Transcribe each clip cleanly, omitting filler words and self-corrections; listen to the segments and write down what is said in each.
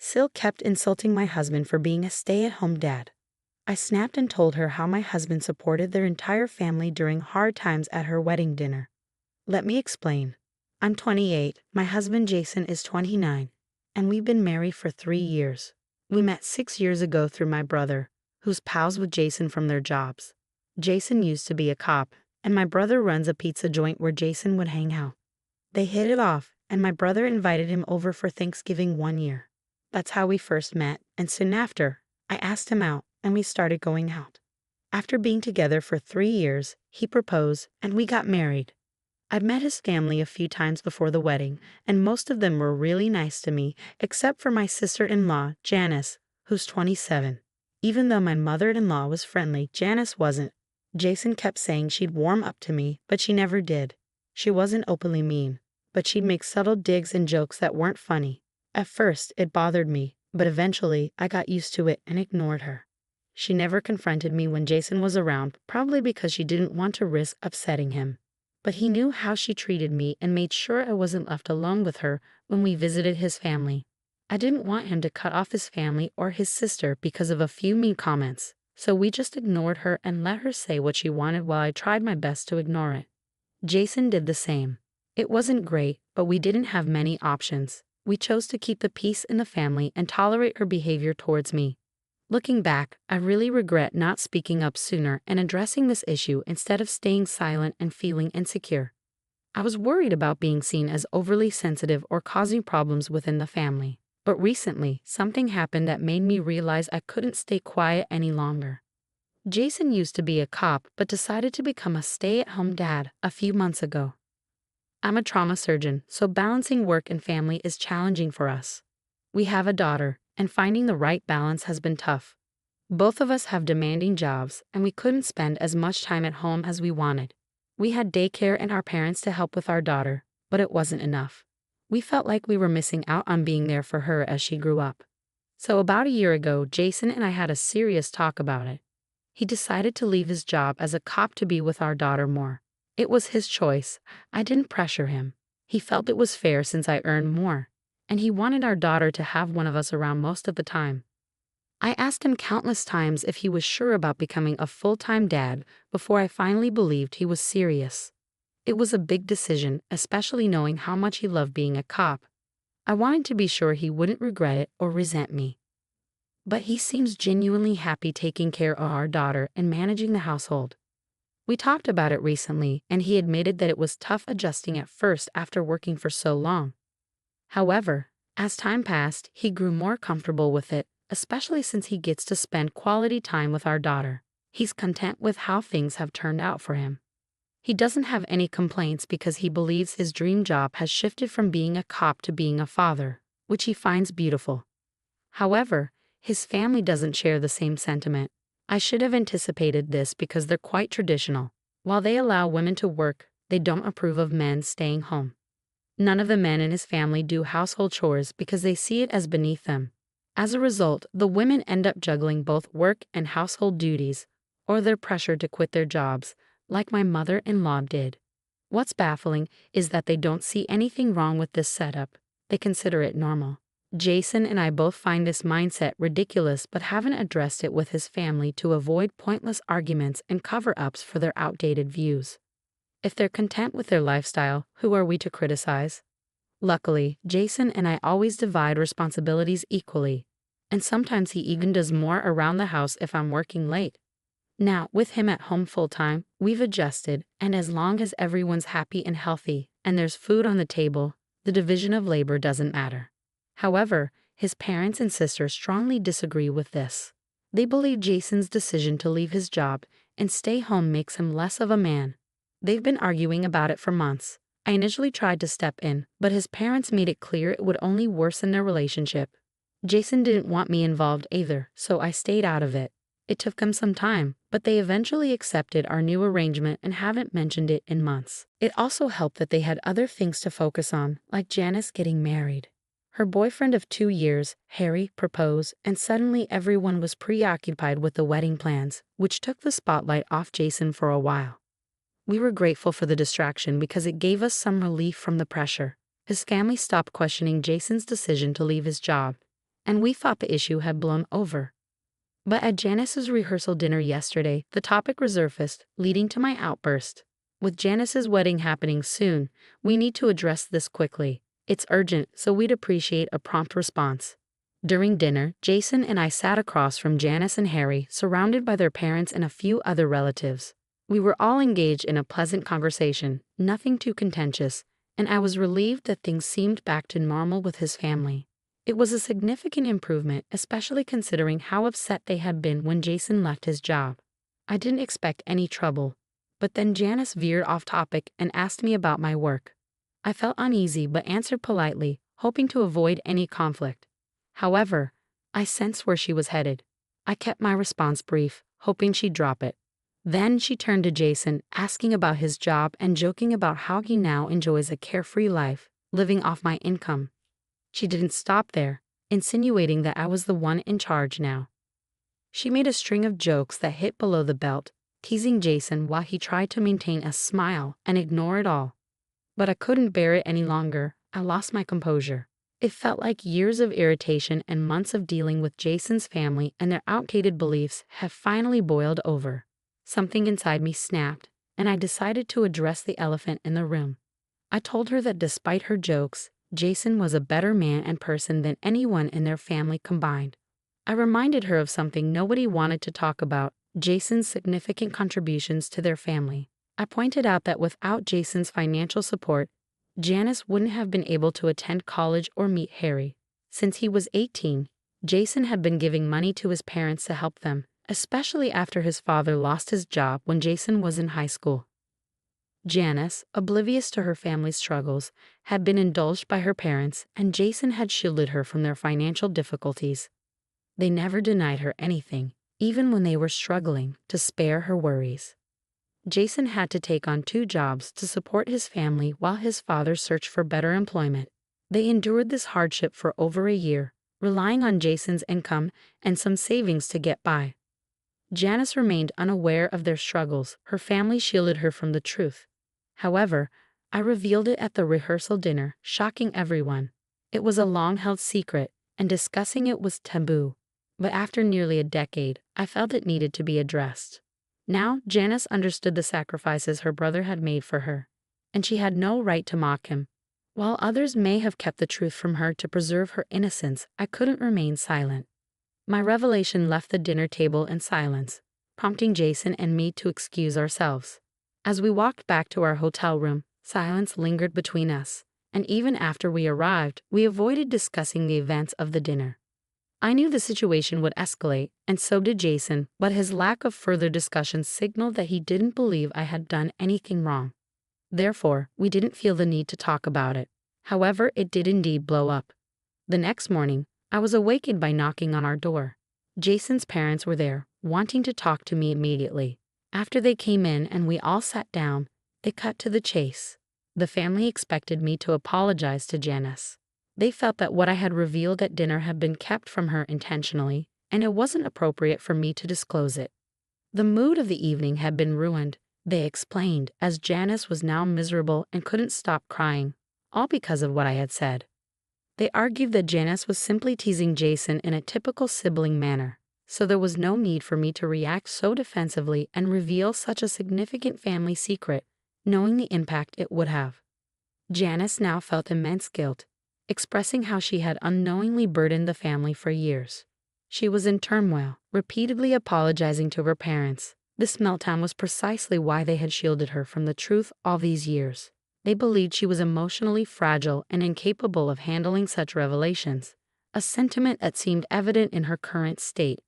Sil kept insulting my husband for being a stay-at-home dad. I snapped and told her how my husband supported their entire family during hard times at her wedding dinner. Let me explain. I'm 28, my husband Jason is 29, and we've been married for 3 years. We met 6 years ago through my brother, who's pals with Jason from their jobs. Jason used to be a cop, and my brother runs a pizza joint where Jason would hang out. They hit it off, and my brother invited him over for Thanksgiving one year. That's how we first met, and soon after, I asked him out, and we started going out. After being together for 3 years, he proposed, and we got married. I've met his family a few times before the wedding, and most of them were really nice to me, except for my sister-in-law, Janice, who's 27. Even though my mother-in-law was friendly, Janice wasn't. Jason kept saying she'd warm up to me, but she never did. She wasn't openly mean, but she'd make subtle digs and jokes that weren't funny. At first, it bothered me, but eventually, I got used to it and ignored her. She never confronted me when Jason was around, probably because she didn't want to risk upsetting him. But he knew how she treated me and made sure I wasn't left alone with her when we visited his family. I didn't want him to cut off his family or his sister because of a few mean comments, so we just ignored her and let her say what she wanted while I tried my best to ignore it. Jason did the same. It wasn't great, but we didn't have many options. We chose to keep the peace in the family and tolerate her behavior towards me. Looking back, I really regret not speaking up sooner and addressing this issue instead of staying silent and feeling insecure. I was worried about being seen as overly sensitive or causing problems within the family. But recently, something happened that made me realize I couldn't stay quiet any longer. Jason used to be a cop but decided to become a stay-at-home dad a few months ago. I'm a trauma surgeon, so balancing work and family is challenging for us. We have a daughter, and finding the right balance has been tough. Both of us have demanding jobs, and we couldn't spend as much time at home as we wanted. We had daycare and our parents to help with our daughter, but it wasn't enough. We felt like we were missing out on being there for her as she grew up. So about a year ago, Jason and I had a serious talk about it. He decided to leave his job as a cop to be with our daughter more. It was his choice. I didn't pressure him. He felt it was fair since I earned more, and he wanted our daughter to have one of us around most of the time. I asked him countless times if he was sure about becoming a full-time dad before I finally believed he was serious. It was a big decision, especially knowing how much he loved being a cop. I wanted to be sure he wouldn't regret it or resent me. But he seems genuinely happy taking care of our daughter and managing the household. We talked about it recently, and he admitted that it was tough adjusting at first after working for so long. However, as time passed, he grew more comfortable with it, especially since he gets to spend quality time with our daughter. He's content with how things have turned out for him. He doesn't have any complaints because he believes his dream job has shifted from being a cop to being a father, which he finds beautiful. However, his family doesn't share the same sentiment. I should have anticipated this because they're quite traditional. While they allow women to work, they don't approve of men staying home. None of the men in his family do household chores because they see it as beneath them. As a result, the women end up juggling both work and household duties, or they're pressured to quit their jobs, like my mother-in-law did. What's baffling is that they don't see anything wrong with this setup. They consider it normal. Jason and I both find this mindset ridiculous but haven't addressed it with his family to avoid pointless arguments and cover-ups for their outdated views. If they're content with their lifestyle, who are we to criticize? Luckily, Jason and I always divide responsibilities equally, and sometimes he even does more around the house if I'm working late. Now, with him at home full-time, we've adjusted, and as long as everyone's happy and healthy, and there's food on the table, the division of labor doesn't matter. However, his parents and sisters strongly disagree with this. They believe Jason's decision to leave his job and stay home makes him less of a man. They've been arguing about it for months. I initially tried to step in, but his parents made it clear it would only worsen their relationship. Jason didn't want me involved either, so I stayed out of it. It took them some time, but they eventually accepted our new arrangement and haven't mentioned it in months. It also helped that they had other things to focus on, like Janice getting married. Her boyfriend of 2 years, Harry, proposed, and suddenly everyone was preoccupied with the wedding plans, which took the spotlight off Jason for a while. We were grateful for the distraction because it gave us some relief from the pressure. His family stopped questioning Jason's decision to leave his job, and we thought the issue had blown over. But at Janice's rehearsal dinner yesterday, the topic resurfaced, leading to my outburst. With Janice's wedding happening soon, we need to address this quickly. It's urgent, so we'd appreciate a prompt response. During dinner, Jason and I sat across from Janice and Harry, surrounded by their parents and a few other relatives. We were all engaged in a pleasant conversation, nothing too contentious, and I was relieved that things seemed back to normal with his family. It was a significant improvement, especially considering how upset they had been when Jason left his job. I didn't expect any trouble, but then Janice veered off topic and asked me about my work. I felt uneasy but answered politely, hoping to avoid any conflict. However, I sensed where she was headed. I kept my response brief, hoping she'd drop it. Then she turned to Jason, asking about his job and joking about how he now enjoys a carefree life, living off my income. She didn't stop there, insinuating that I was the one in charge now. She made a string of jokes that hit below the belt, teasing Jason while he tried to maintain a smile and ignore it all. But I couldn't bear it any longer. I lost my composure. It felt like years of irritation and months of dealing with Jason's family and their outdated beliefs have finally boiled over. Something inside me snapped, and I decided to address the elephant in the room. I told her that despite her jokes, Jason was a better man and person than anyone in their family combined. I reminded her of something nobody wanted to talk about, Jason's significant contributions to their family. I pointed out that without Jason's financial support, Janice wouldn't have been able to attend college or meet Harry. Since he was 18, Jason had been giving money to his parents to help them, especially after his father lost his job when Jason was in high school. Janice, oblivious to her family's struggles, had been indulged by her parents, and Jason had shielded her from their financial difficulties. They never denied her anything, even when they were struggling, to spare her worries. Jason had to take on 2 jobs to support his family while his father searched for better employment. They endured this hardship for over a year, relying on Jason's income and some savings to get by. Janice remained unaware of their struggles. Her family shielded her from the truth. However, I revealed it at the rehearsal dinner, shocking everyone. It was a long-held secret, and discussing it was taboo. But after nearly a decade, I felt it needed to be addressed. Now, Janice understood the sacrifices her brother had made for her, and she had no right to mock him. While others may have kept the truth from her to preserve her innocence, I couldn't remain silent. My revelation left the dinner table in silence, prompting Jason and me to excuse ourselves. As we walked back to our hotel room, silence lingered between us, and even after we arrived, we avoided discussing the events of the dinner. I knew the situation would escalate, and so did Jason, but his lack of further discussion signaled that he didn't believe I had done anything wrong. Therefore, we didn't feel the need to talk about it. However, it did indeed blow up. The next morning, I was awakened by knocking on our door. Jason's parents were there, wanting to talk to me immediately. After they came in and we all sat down, they cut to the chase. The family expected me to apologize to Janice. They felt that what I had revealed at dinner had been kept from her intentionally, and it wasn't appropriate for me to disclose it. The mood of the evening had been ruined, they explained, as Janice was now miserable and couldn't stop crying, all because of what I had said. They argued that Janice was simply teasing Jason in a typical sibling manner, so there was no need for me to react so defensively and reveal such a significant family secret, knowing the impact it would have. Janice now felt immense guilt, expressing how she had unknowingly burdened the family for years. She was in turmoil, repeatedly apologizing to her parents. This meltdown was precisely why they had shielded her from the truth all these years. They believed she was emotionally fragile and incapable of handling such revelations, a sentiment that seemed evident in her current state.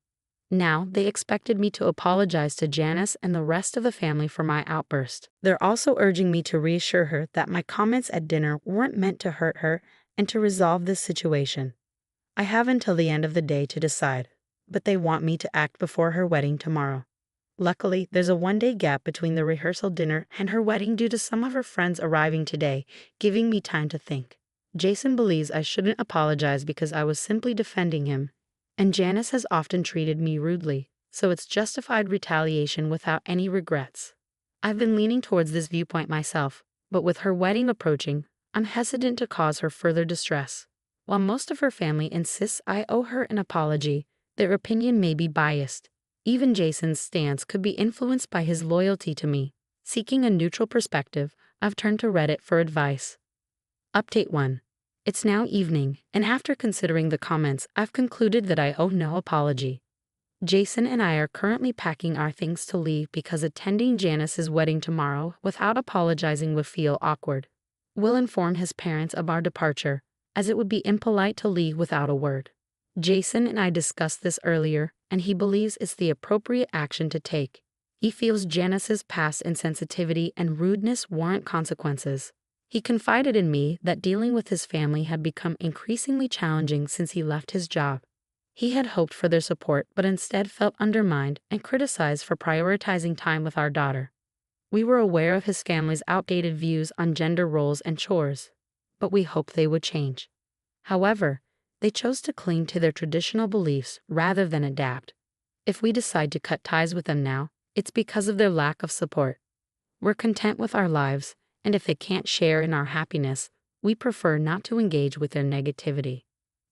Now, they expected me to apologize to Janice and the rest of the family for my outburst. They're also urging me to reassure her that my comments at dinner weren't meant to hurt her and to resolve this situation. I have until the end of the day to decide, but they want me to act before her wedding tomorrow. Luckily, there's a 1-day gap between the rehearsal dinner and her wedding due to some of her friends arriving today, giving me time to think. Jason believes I shouldn't apologize because I was simply defending him, and Janice has often treated me rudely, so it's justified retaliation without any regrets. I've been leaning towards this viewpoint myself, but with her wedding approaching, I'm hesitant to cause her further distress. While most of her family insists I owe her an apology, their opinion may be biased. Even Jason's stance could be influenced by his loyalty to me. Seeking a neutral perspective, I've turned to Reddit for advice. Update 1. It's now evening, and after considering the comments, I've concluded that I owe no apology. Jason and I are currently packing our things to leave because attending Janice's wedding tomorrow without apologizing would feel awkward. We'll inform his parents of our departure, as it would be impolite to leave without a word. Jason and I discussed this earlier, and he believes it's the appropriate action to take. He feels Janice's past insensitivity and rudeness warrant consequences. He confided in me that dealing with his family had become increasingly challenging since he left his job. He had hoped for their support but instead felt undermined and criticized for prioritizing time with our daughter. We were aware of his family's outdated views on gender roles and chores, but we hoped they would change. However, they chose to cling to their traditional beliefs rather than adapt. If we decide to cut ties with them now, it's because of their lack of support. We're content with our lives, and if they can't share in our happiness, we prefer not to engage with their negativity.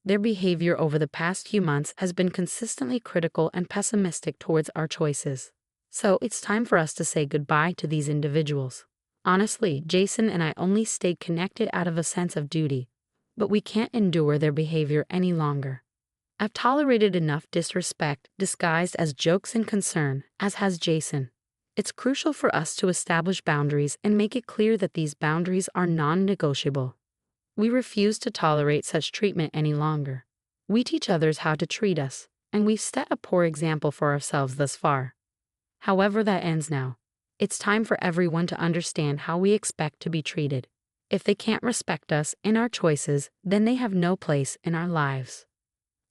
Their behavior over the past few months has been consistently critical and pessimistic towards our choices. So it's time for us to say goodbye to these individuals. Honestly, Jason and I only stayed connected out of a sense of duty, but we can't endure their behavior any longer. I've tolerated enough disrespect disguised as jokes and concern, as has Jason. It's crucial for us to establish boundaries and make it clear that these boundaries are non-negotiable. We refuse to tolerate such treatment any longer. We teach others how to treat us, and we've set a poor example for ourselves thus far. However that ends now, it's time for everyone to understand how we expect to be treated. If they can't respect us and our choices, then they have no place in our lives.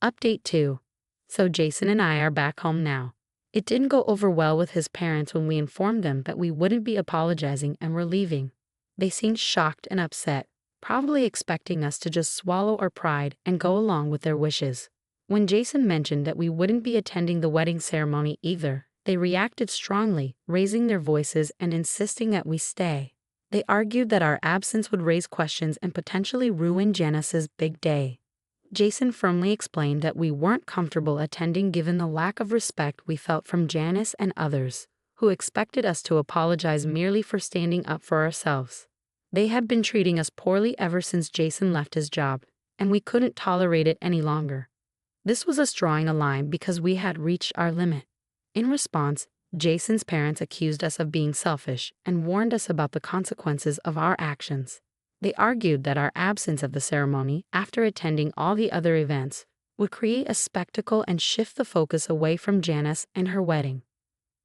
Update 2. So Jason and I are back home now. It didn't go over well with his parents when we informed them that we wouldn't be apologizing and were leaving. They seemed shocked and upset, probably expecting us to just swallow our pride and go along with their wishes. When Jason mentioned that we wouldn't be attending the wedding ceremony either, they reacted strongly, raising their voices and insisting that we stay. They argued that our absence would raise questions and potentially ruin Janice's big day. Jason firmly explained that we weren't comfortable attending given the lack of respect we felt from Janice and others, who expected us to apologize merely for standing up for ourselves. They had been treating us poorly ever since Jason left his job, and we couldn't tolerate it any longer. This was us drawing a line because we had reached our limit. In response, Jason's parents accused us of being selfish and warned us about the consequences of our actions. They argued that our absence of the ceremony, after attending all the other events, would create a spectacle and shift the focus away from Janice and her wedding.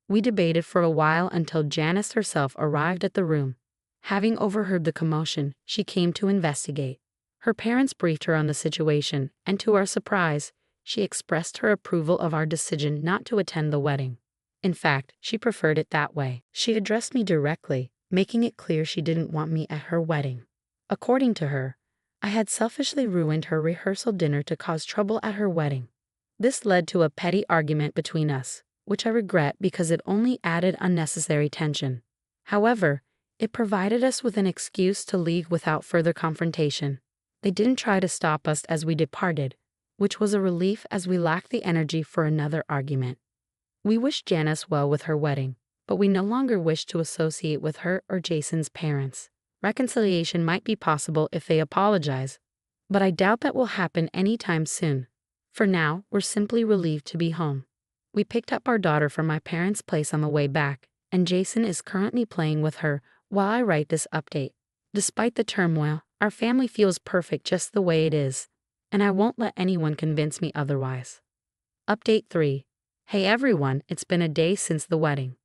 We debated for a while until Janice herself arrived at the room. Having overheard the commotion, she came to investigate. Her parents briefed her on the situation, and to our surprise, she expressed her approval of our decision not to attend the wedding. In fact, she preferred it that way. She addressed me directly, making it clear she didn't want me at her wedding. According to her, I had selfishly ruined her rehearsal dinner to cause trouble at her wedding. This led to a petty argument between us, which I regret because it only added unnecessary tension. However, it provided us with an excuse to leave without further confrontation. They didn't try to stop us as we departed, which was a relief as we lacked the energy for another argument. We wished Janice well with her wedding, but we no longer wished to associate with her or Jason's parents. Reconciliation might be possible if they apologize, but I doubt that will happen anytime soon. For now, we're simply relieved to be home. We picked up our daughter from my parents' place on the way back, and Jason is currently playing with her while I write this update. Despite the turmoil, our family feels perfect just the way it is, and I won't let anyone convince me otherwise. Update 3. Hey everyone, it's been a day since the wedding.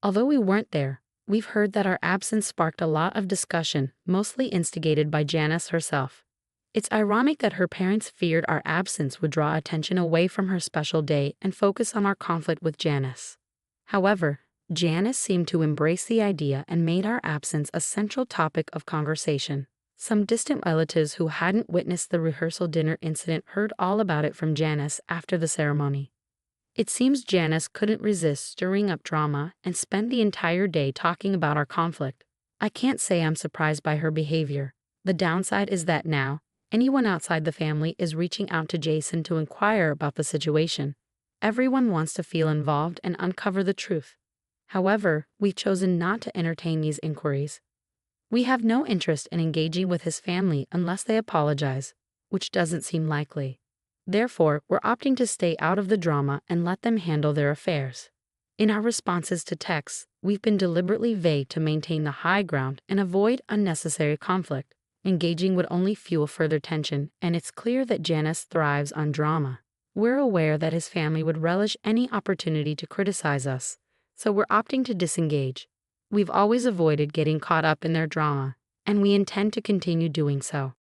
Although we weren't there, we've heard that our absence sparked a lot of discussion, mostly instigated by Janice herself. It's ironic that her parents feared our absence would draw attention away from her special day and focus on our conflict with Janice. However, Janice seemed to embrace the idea and made our absence a central topic of conversation. Some distant relatives who hadn't witnessed the rehearsal dinner incident heard all about it from Janice after the ceremony. It seems Janice couldn't resist stirring up drama and spent the entire day talking about our conflict. I can't say I'm surprised by her behavior. The downside is that now, Anyone outside the family is reaching out to Jason to inquire about the situation. Everyone wants to feel involved and uncover the truth. However, we've chosen not to entertain these inquiries. We have no interest in engaging with his family unless they apologize, which doesn't seem likely. Therefore, we're opting to stay out of the drama and let them handle their affairs. In our responses to texts, we've been deliberately vague to maintain the high ground and avoid unnecessary conflict. Engaging would only fuel further tension, and it's clear that Janice thrives on drama. We're aware that his family would relish any opportunity to criticize us, so we're opting to disengage. We've always avoided getting caught up in their drama, and we intend to continue doing so.